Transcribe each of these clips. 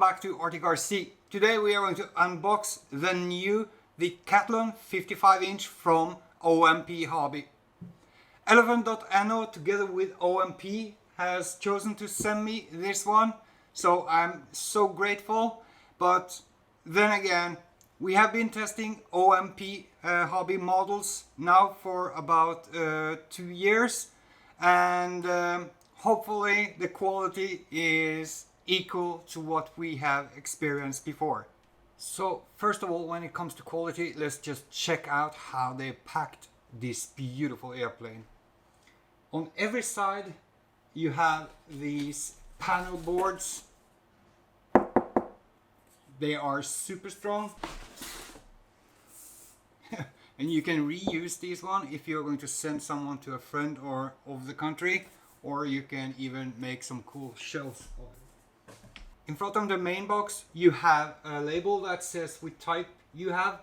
back to Arctic RC. Today we are going to unbox the new Decathlon 55-inch from OMP Hobby. Elephant.no together with OMP has chosen to send me this one, so I'm so grateful. But then again, we have been testing OMP Hobby models now for about 2 years, and hopefully the quality is equal to what we have experienced before. So first of all, when it comes to quality, let's just check out how they packed this beautiful airplane. On every side you have these panel boards. They are super strong. And you can reuse this one if you're going to send someone to a friend or of the country, or you can even make some cool shells of it. In front of the main box you have a label that says which type you have.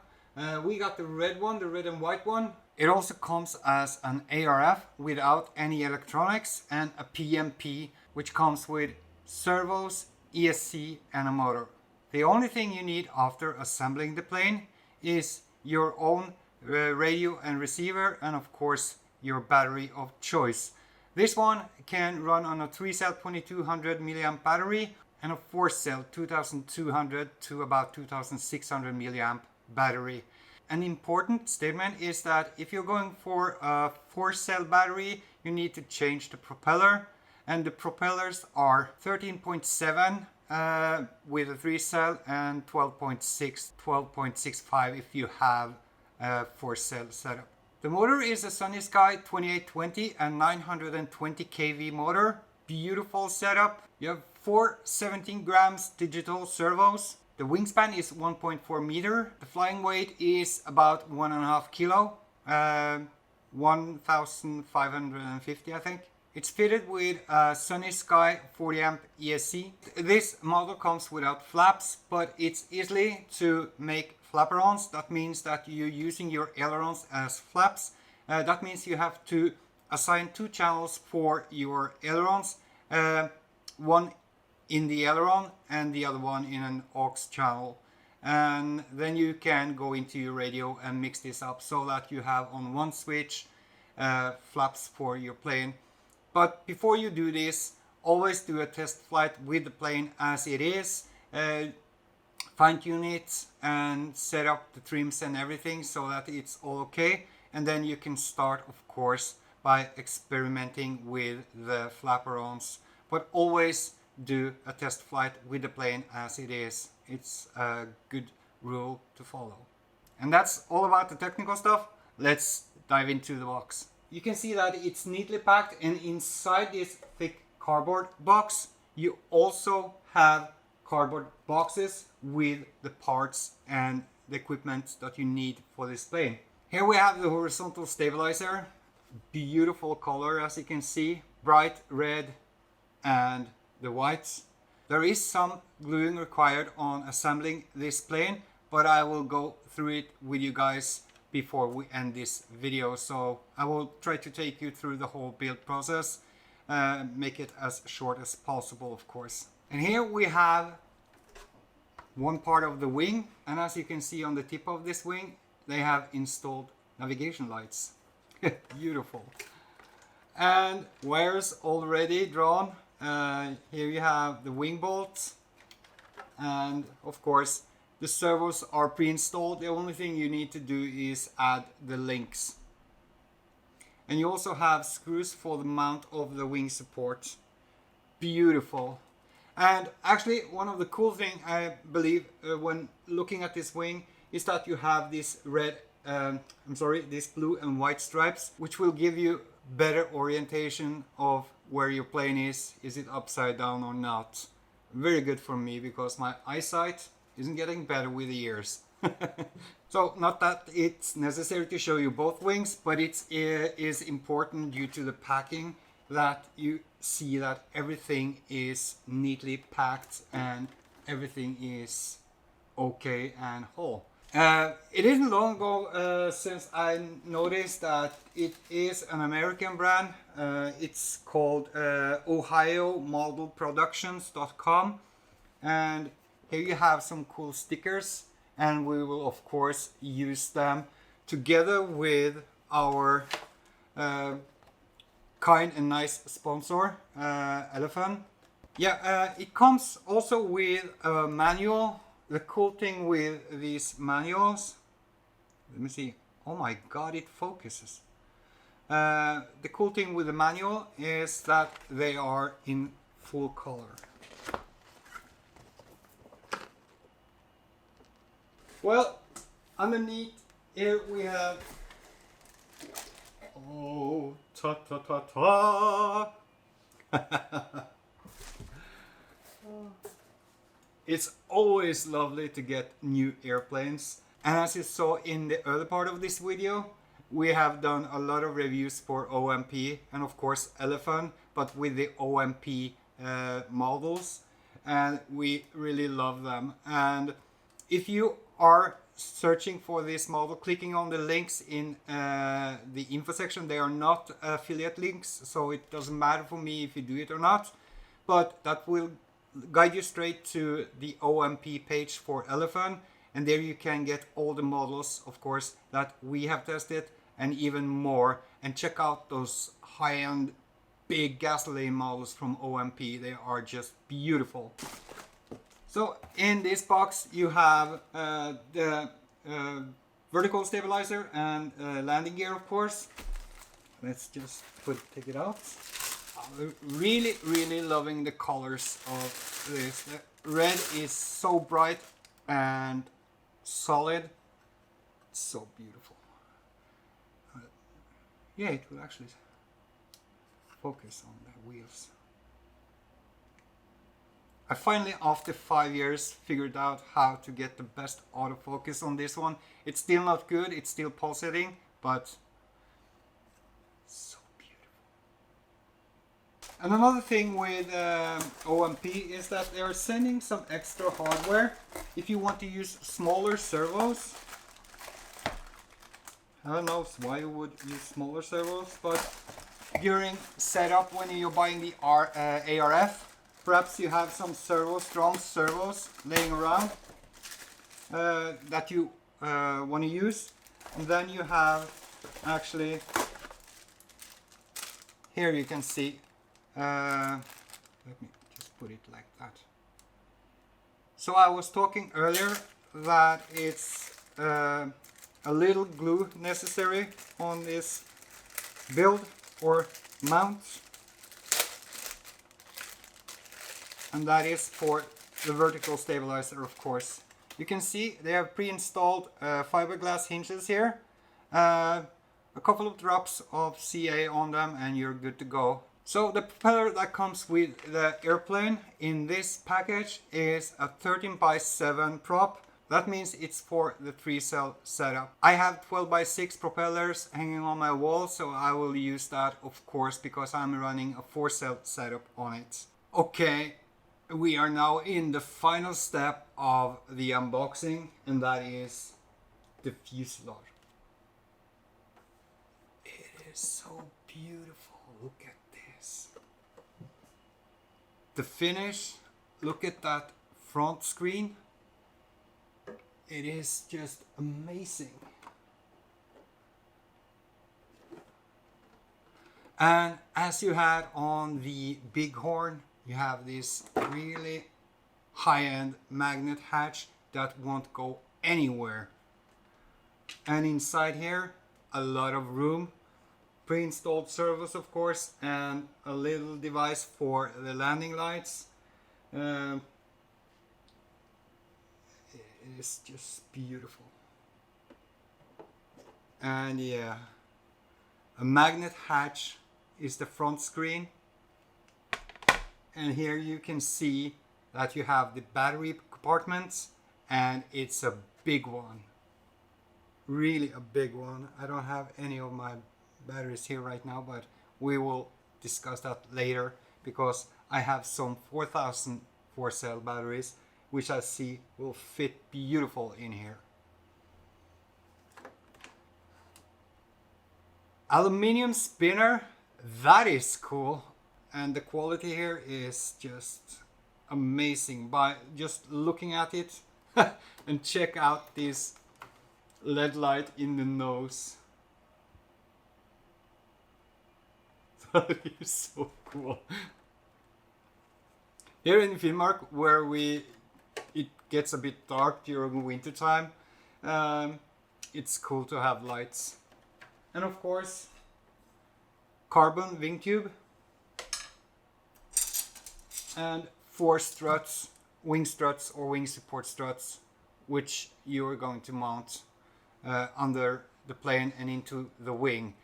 We got the red one, the red and white one. It also comes as an ARF without any electronics, and a PMP which comes with servos, ESC and a motor. The only thing you need after assembling the plane is your own radio and receiver, and of course your battery of choice. This one can run on a 3-cell 2200 milliamp battery and a 4-cell 2200 to about 2600 milliamp battery. An important statement is that if you're going for a 4-cell battery, you need to change the propeller, and the propellers are 13.7 with a 3-cell and 12.6, 12.65 if you have a 4-cell setup. The motor is a Sunny Sky 2820 and 920 kV motor. Beautiful setup. You have 4 17 grams digital servos. The wingspan is 1.4 meter. The flying weight is about 1.5 kilo, 1,550 I think. It's fitted with a Sunny Sky 40 amp ESC. This model comes without flaps, but it's easy to make flaperons. That means that you're using your ailerons as flaps. That means you have to assign 2 channels for your ailerons. One in the aileron and the other one in an aux channel. And then you can go into your radio and mix this up so that you have on one switch flaps for your plane. But before you do this, always do a test flight with the plane as it is. Fine-tune it and set up the trims and everything so that it's all okay. And then you can start, of course, by experimenting with the flaperons. But always do a test flight with the plane as it is. It's a good rule to follow. And that's all about the technical stuff. Let's dive into the box. You can see that it's neatly packed, and inside this thick cardboard box you also have cardboard boxes with the parts and the equipment that you need for this plane. Here we have the horizontal stabilizer. Beautiful color, as you can see, bright red and the whites. There is some gluing required on assembling this plane, but I will go through it with you guys before we end this video, so I will try to take you through the whole build process, make it as short as possible, of course. And here we have one part of the wing, and as you can see on the tip of this wing they have installed navigation lights. Beautiful. And wires already drawn. Here you have the wing bolts, and of course the servos are pre-installed. The only thing you need to do is add the links. And you also have screws for the mount of the wing support. Beautiful. And actually one of the cool things I believe when looking at this wing is that you have this this blue and white stripes, which will give you better orientation of where your plane is. Is it upside down or not? Very good for me because my eyesight isn't getting better with the years. So not that it's necessary to show you both wings, but it is important due to the packing that you see that everything is neatly packed and everything is okay and whole. It isn't long ago since I noticed that it is an American brand. It's called OhioModelProductions.com, and Here you have some cool stickers, and we will of course use them together with our kind and nice sponsor, Elephant. Yeah, it comes also with a manual. The cool thing with these manuals, let me see. Oh my god, it focuses. The cool thing with the manual is that they are in full color. Well, underneath here we have, oh, ta ta ta ta. It's always lovely to get new airplanes. And as you saw in the early part of this video, we have done a lot of reviews for OMP and of course Elephant, but with the OMP models, and we really love them. And if you are searching for this model, clicking on the links in the info section, they are not affiliate links, so it doesn't matter for me if you do it or not, but that will guide you straight to the OMP page for Elephant, and there you can get all the models, of course, that we have tested and even more. And check out those high-end big gasoline models from OMP. They are just beautiful. So in this box you have the vertical stabilizer and landing gear, of course. Let's just take it out. I'm really loving the colors of this. The red is so bright and solid. It's so beautiful. Yeah, it will actually focus on the wheels. I finally, after 5 years, figured out how to get the best autofocus on this one. It's still not good, it's still pulsating, but so beautiful. And another thing with OMP is that they are sending some extra hardware if you want to use smaller servos. I don't know why you would use smaller servos, but during setup when you're buying the ARF, perhaps you have some strong servos laying around that you want to use. And then you have actually, here you can see, let me just put it like that. So I was talking earlier that it's a little glue necessary on this build or mount, and that is for the vertical stabilizer, of course. You can see they have pre-installed fiberglass hinges here, a couple of drops of CA on them, and you're good to go. So the propeller that comes with the airplane in this package is a 13x7 prop. That means it's for the 3-cell setup. I have 12x6 propellers hanging on my wall, so I will use that, of course, because I'm running a 4-cell setup on it. Okay, we are now in the final step of the unboxing, and that is the fuselage. It is so beautiful. Look at this. The finish, look at that front screen. It is just amazing. And as you had on the Bighorn, you have this really high-end magnet hatch that won't go anywhere. And inside here, a lot of room, pre-installed servos, of course, and a little device for the landing lights. It is just beautiful. And yeah, a magnet hatch is the front screen, and here you can see that you have the battery compartments, and it's a big one, really a big one. I don't have any of my batteries here right now, but we will discuss that later, because I have some 4000 4-cell batteries which I see will fit beautiful in here. Aluminium spinner, that is cool, and the quality here is just amazing by just looking at it. And check out this LED light in the nose. That is so cool. Here in Denmark, where it gets a bit dark during winter time, it's cool to have lights. And of course, carbon wing tube and 4 struts, wing struts or wing support struts, which you are going to mount under the plane and into the wing.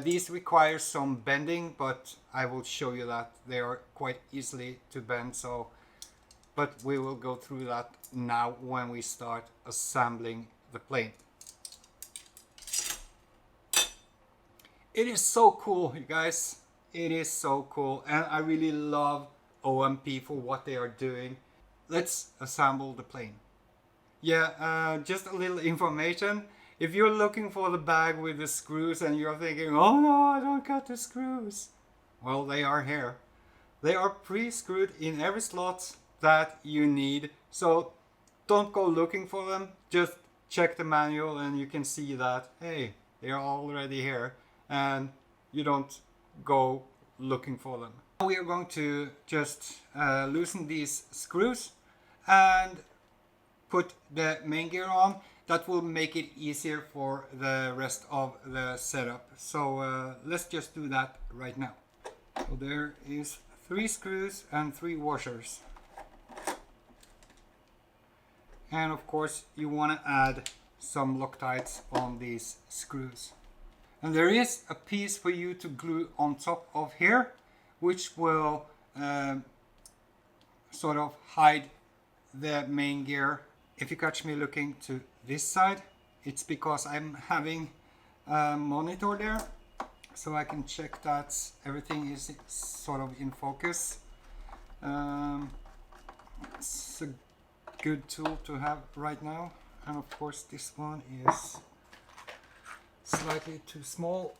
These require some bending, but I will show you that they are quite easily to bend. But we will go through that now when we start assembling the plane. It is so cool, you guys. It is so cool, and I really love OMP for what they are doing. Let's assemble the plane. Yeah, just a little information. If you're looking for the bag with the screws and you're thinking, oh no, I don't got the screws. Well, they are here. They are pre-screwed in every slot that you need. So don't go looking for them. Just check the manual and you can see that, hey, they are already here. And you don't go looking for them. We are going to just loosen these screws and put the main gear on. That will make it easier for the rest of the setup. So let's just do that right now. So there is 3 screws and 3 washers. And of course you want to add some Loctites on these screws. And there is a piece for you to glue on top of here, which will sort of hide the main gear. If you catch me looking to this side, it's because I'm having a monitor there, so I can check that everything is sort of in focus. It's a good tool to have right now. And of course this one is slightly too small.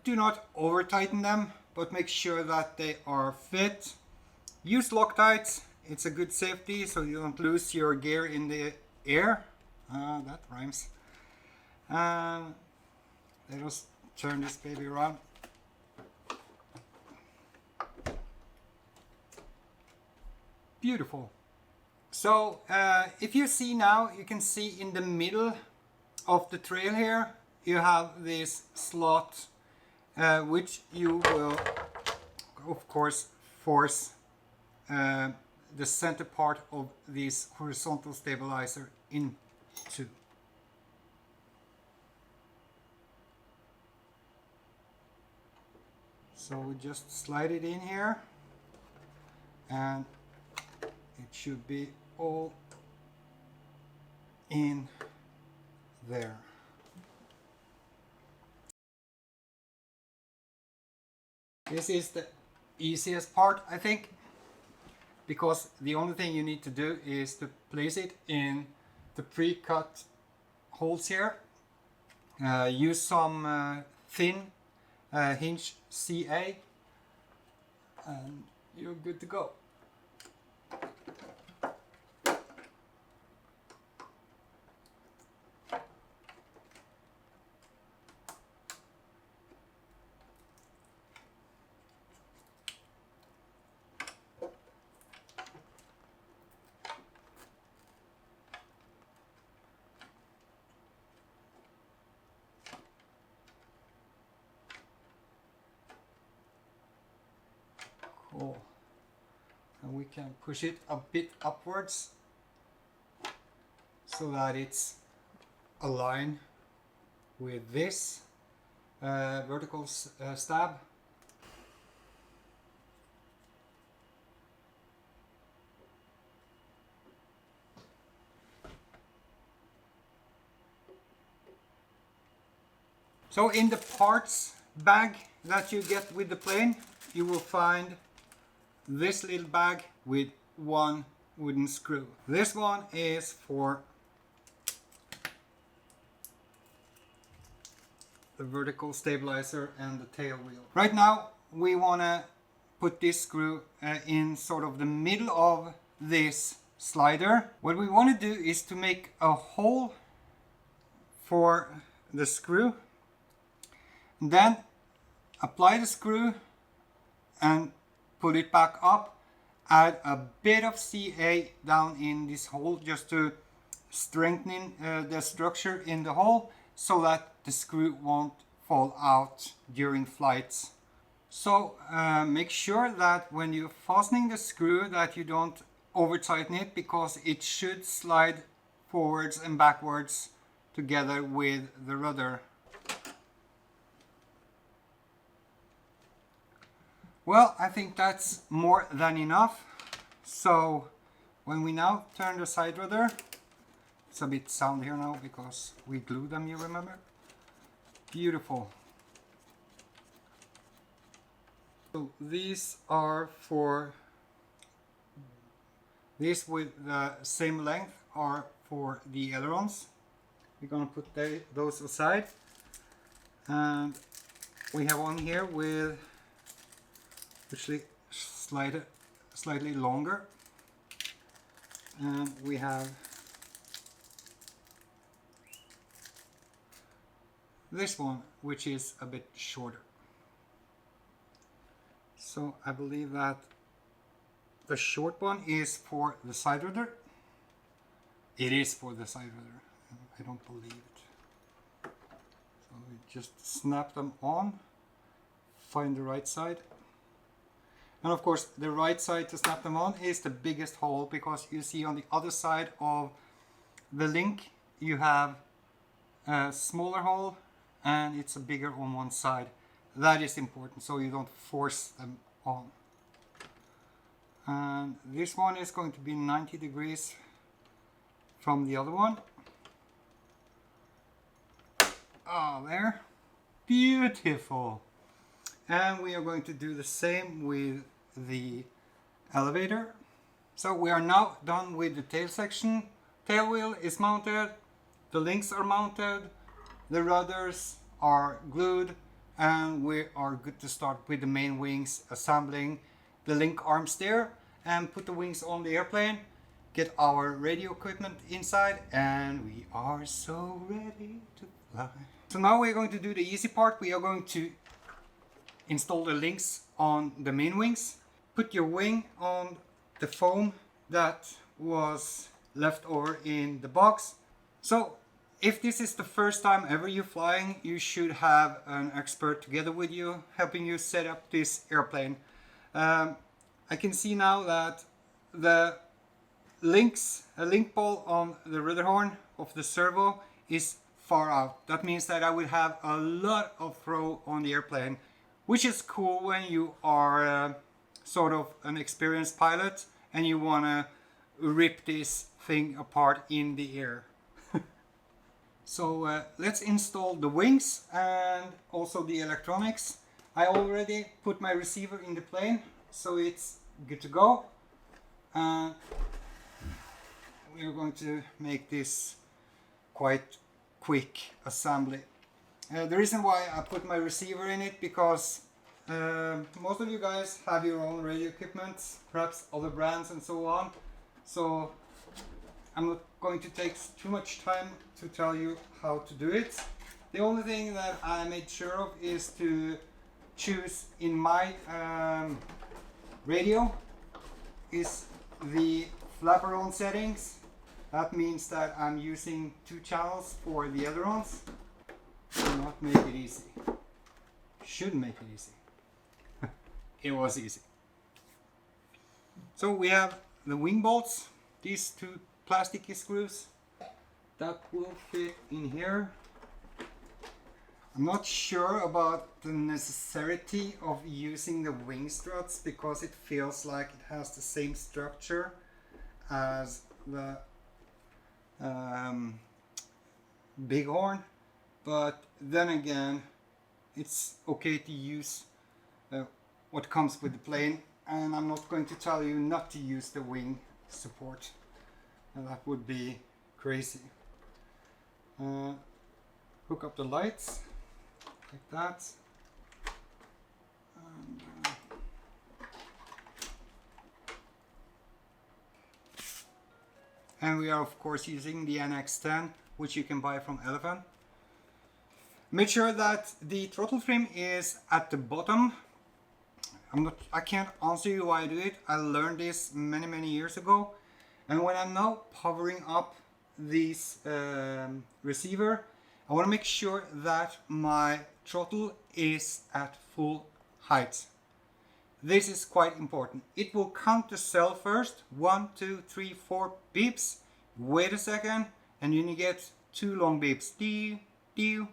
Do not over tighten them, but make sure that they are fit. Use Loctites. It's a good safety so you don't lose your gear in the air. That rhymes. Let us turn this baby around. Beautiful. So if you see now, you can see in the middle of the trail here, you have this slot which you will of course force the center part of this horizontal stabilizer into. So we just slide it in here and it should be all in there. This is the easiest part, I think, because the only thing you need to do is to place it in the pre-cut holes here. Use some thin hinge CA and you're good to go. Cool. And we can push it a bit upwards so that it's aligned with this vertical stab. So in the parts bag that you get with the plane, you will find this little bag with 1 wooden screw. This one is for the vertical stabilizer and the tail wheel. Right now we want to put this screw in sort of the middle of this slider. What we want to do is to make a hole for the screw, and then apply the screw and put it back up. Add a bit of CA down in this hole just to strengthen the structure in the hole so that the screw won't fall out during flights. So make sure that when you're fastening the screw that you don't over tighten it, because it should slide forwards and backwards together with the rudder. Well, I think that's more than enough. So when we now turn the side rudder, it's a bit sound here now because we glued them, you remember? Beautiful. So these are for, these with the same length are for the ailerons. We're gonna put those aside. And we have one here with actually slightly longer. And we have this one, which is a bit shorter. So I believe that the short one is for the side rudder. It is for the side rudder. I don't believe it. So we just snap them on, find the right side. And of course the right side to snap them on is the biggest hole, because you see on the other side of the link you have a smaller hole and it's a bigger on one side. That is important so you don't force them on. And this one is going to be 90 degrees from the other one. Oh, there. Beautiful. And we are going to do the same with the elevator. So we are now done with the tail section. Tail wheel is mounted, the links are mounted, the rudders are glued, and we are good to start with the main wings, assembling the link arms there and put the wings on the airplane, get our radio equipment inside, and we are so ready to fly. So now we're going to do the easy part. We are going to install the links on the main wings, put your wing on the foam that was left over in the box. So if this is the first time ever you're flying, you should have an expert together with you helping you set up this airplane. I can see now that the link ball on the rudder horn of the servo is far out. That means that I will have a lot of throw on the airplane, which is cool when you are sort of an experienced pilot and you want to rip this thing apart in the air. So let's install the wings and also the electronics. I already put my receiver in the plane, so it's good to go. We're going to make this quite quick assembly. The reason why I put my receiver in it, because most of you guys have your own radio equipment, perhaps other brands and so on. So I'm not going to take too much time to tell you how to do it. The only thing that I made sure of is to choose in my radio is the flapper on settings. That means that I'm using 2 channels for the ailerons. Do not make it easy. Should make it easy. It was easy. So we have the wing bolts, these 2 plasticky screws that will fit in here. I'm not sure about the necessity of using the wing struts, because it feels like it has the same structure as the bighorn, but then again it's okay to use what comes with the plane, and I'm not going to tell you not to use the wing support. That would be crazy. Hook up the lights like that, and and we are of course using the NX10, which you can buy from Elephant. Make sure that the throttle trim is at the bottom. I can't answer you why I do it. I learned this many years ago, and when I'm now powering up this receiver, I want to make sure that my throttle is at full height. This is quite important. It will count the cell first. 1, 2, 3, 4 beeps. Wait a second, and then you get 2 long beeps. Dee, dee.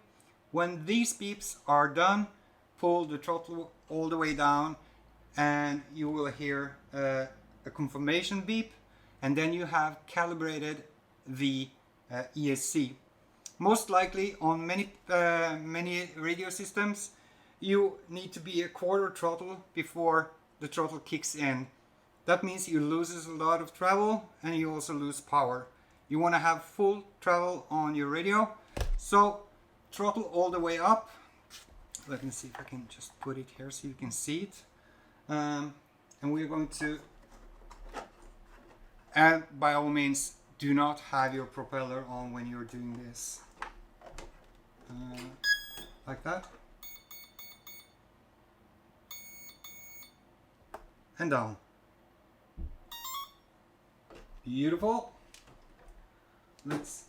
When these beeps are done, pull the throttle all the way down, and you will hear a confirmation beep, and then you have calibrated the ESC. Most likely on many radio systems, you need to be a quarter throttle before the throttle kicks in. That means you lose a lot of travel, and you also lose power. You want to have full travel on your radio, so throttle all the way up. Let me see if I can just put it here so you can see it. And we're going to, and by all means, do not have your propeller on when you're doing this. Like that. And down. Beautiful. Let's.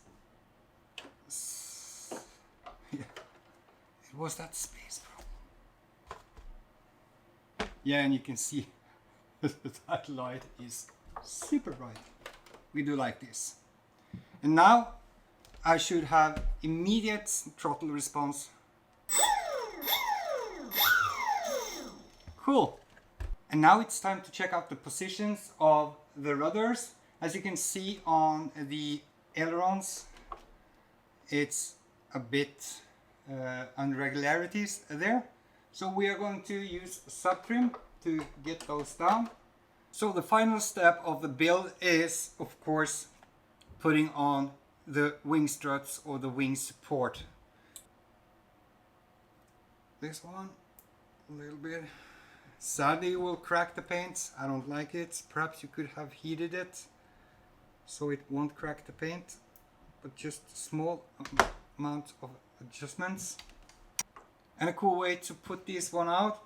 Yeah. It was that space, bro. Yeah, and you can see that light is super bright. We do like this. And now I should have immediate throttle response. Cool. And now it's time to check out the positions of the rudders. As you can see on the ailerons, it's a bit irregularities there. So we are going to use sub trim to get those down. So the final step of the build is, of course, putting on the wing struts or the wing support. This one, a little bit. Sadly, you will crack the paint. I don't like it. Perhaps you could have heated it so it won't crack the paint, but just a small amount of adjustments. And a cool way to put this one out,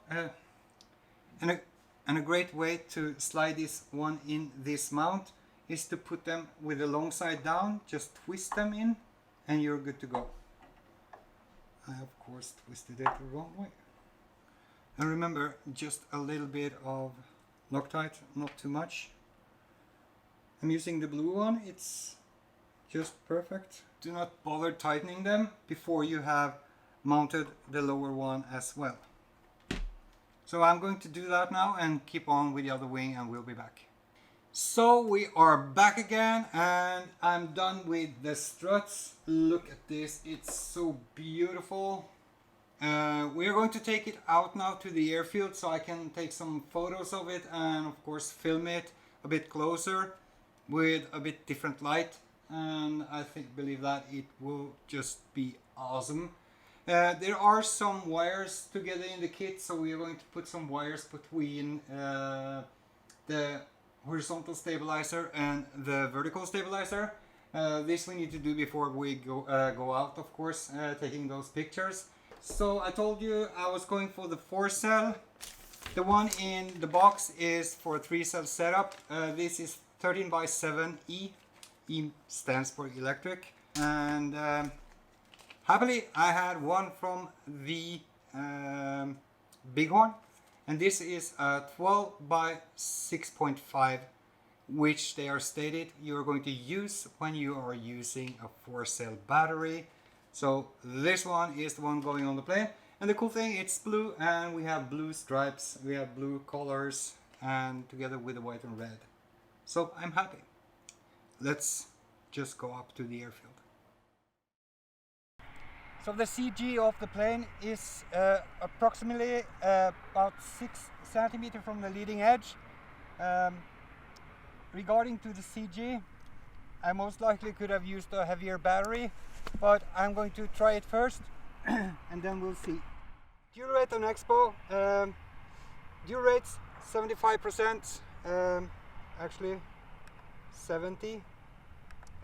and a great way to slide this one in this mount is to put them with the long side down. Just twist them in and you're good to go. I of course twisted it the wrong way. And remember, just a little bit of Loctite, not too much. I'm using the blue one, it's just perfect. Do not bother tightening them before you have mounted the lower one as well. So I'm going to do that now and keep on with the other wing, and we'll be back. So we are back again, and I'm done with the struts. Look at this, it's so beautiful. We are going to take it out now to the airfield so I can take some photos of it and of course film it a bit closer with a bit different light, and I believe that it will just be awesome. There are some wires together in the kit, so we are going to put some wires between the horizontal stabilizer and the vertical stabilizer. This we need to do before we go out, of course, taking those pictures. So I told you I was going for the 4-cell. The one in the box is for a 3-cell setup. This is 13x7E. E stands for electric. And happily I had one from the Bighorn. And this is a 12x6.5, which they are stated you're going to use when you are using a 4-cell battery. So this one is the one going on the plane, and the cool thing, it's blue, and we have blue stripes, we have blue colors, and together with the white and red. So I'm happy. Let's just go up to the airfield. So the CG of the plane is approximately about 6 centimeters from the leading edge. Regarding to the CG, I most likely could have used a heavier battery, but I'm going to try it first and then we'll see. Dew rate on Expo, dew rates 75%, actually 70.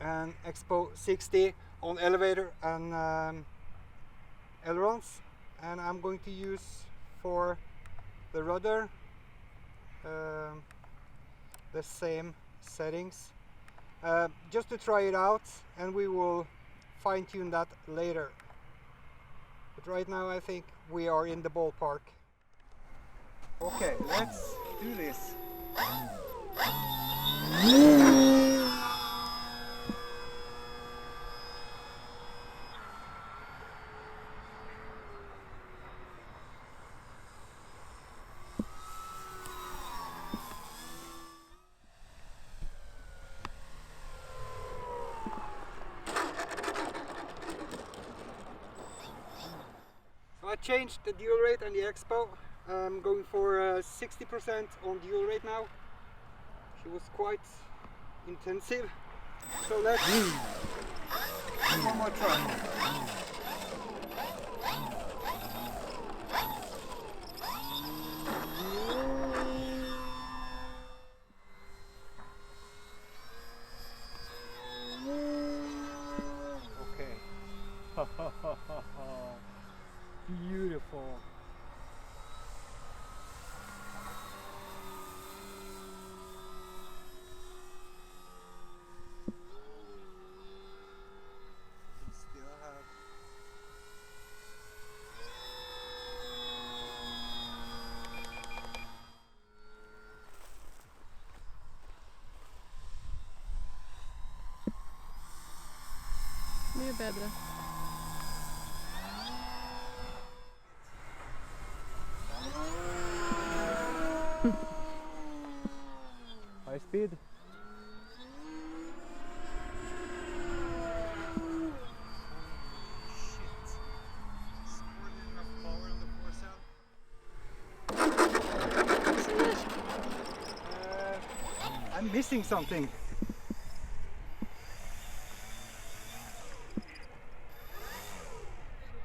and Expo 60 on elevator and ailerons, and I'm going to use for the rudder the same settings just to try it out, and we will fine-tune that later. But right now I think we are in the ballpark. Okay, let's do this. So I changed the dual rate on the Expo. I'm going for 60% on dual rate now. She was quite intensive. So let's one more try. Beautiful. Still have Det är bättre. high speed. I'm missing something.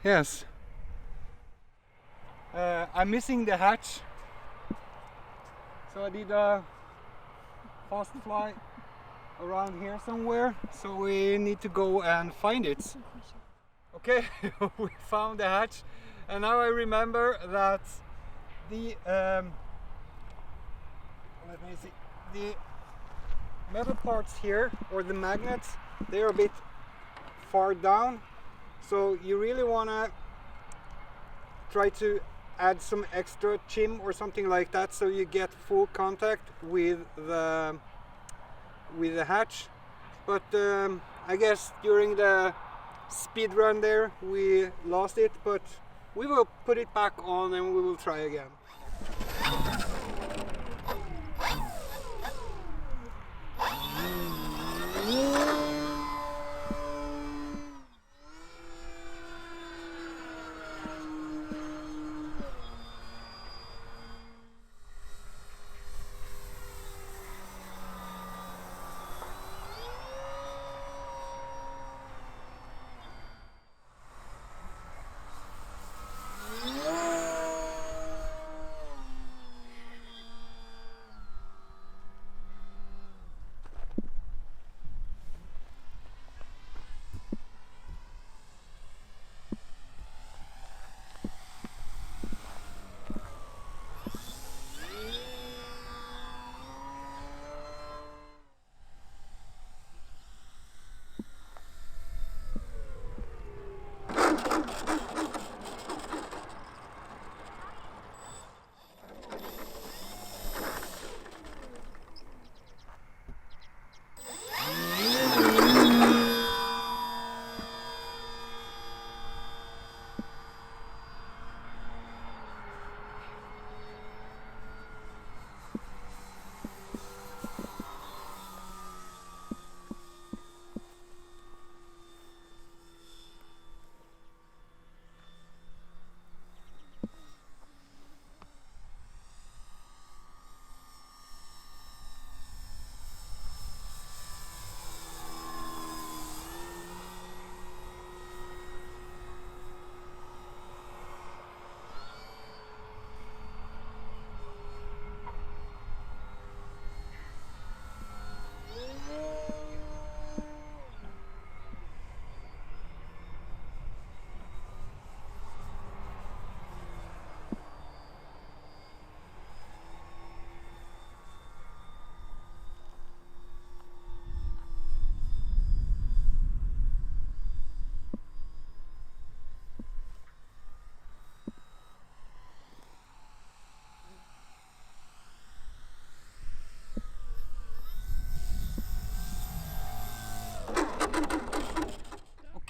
Yes. I'm missing the hatch. So I did a fast fly around here somewhere. So we need to go and find it. Okay, we found the hatch. And now I remember that the let me see, the metal parts here, or the magnets, they're a bit far down, so you really want to try to add some extra shim or something like that so you get full contact with the hatch. But I guess during the speed run there we lost it, but we will put it back on and we will try again.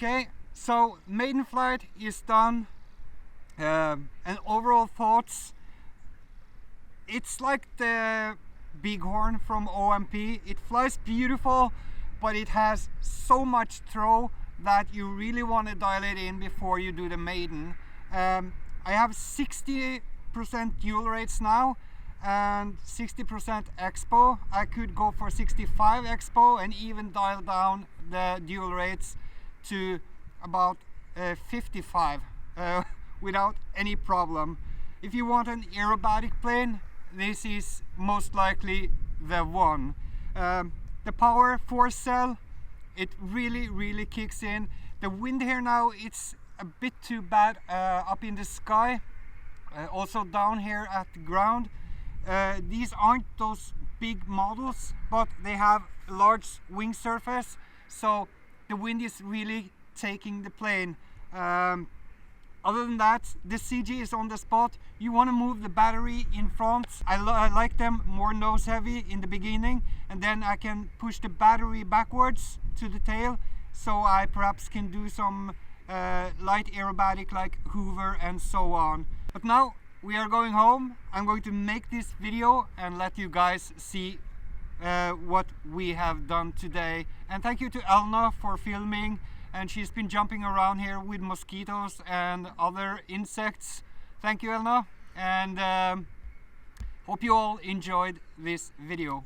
Okay, so maiden flight is done, and overall thoughts, it's like the bighorn from OMP. It flies beautiful, but it has so much throw that you really want to dial it in before you do the maiden. I have 60% dual rates now and 60% expo. I could go for 65 expo and even dial down the dual rates to about 55 without any problem. If you want an aerobatic plane, this is most likely the one. The power force cell, it really kicks in. The wind here now, it's a bit too bad up in the sky, also down here at the ground. These aren't those big models, but they have a large wing surface, so the wind is really taking the plane. Other than that, the CG is on the spot. You want to move the battery in front. I like them more nose heavy in the beginning, and then I can push the battery backwards to the tail, so I perhaps can do some light aerobatic like Hoover and so on. But now we are going home. I'm going to make this video and let you guys see what we have done today. And thank you to Elna for filming, and she's been jumping around here with mosquitoes and other insects. Thank you, Elna, and hope you all enjoyed this video.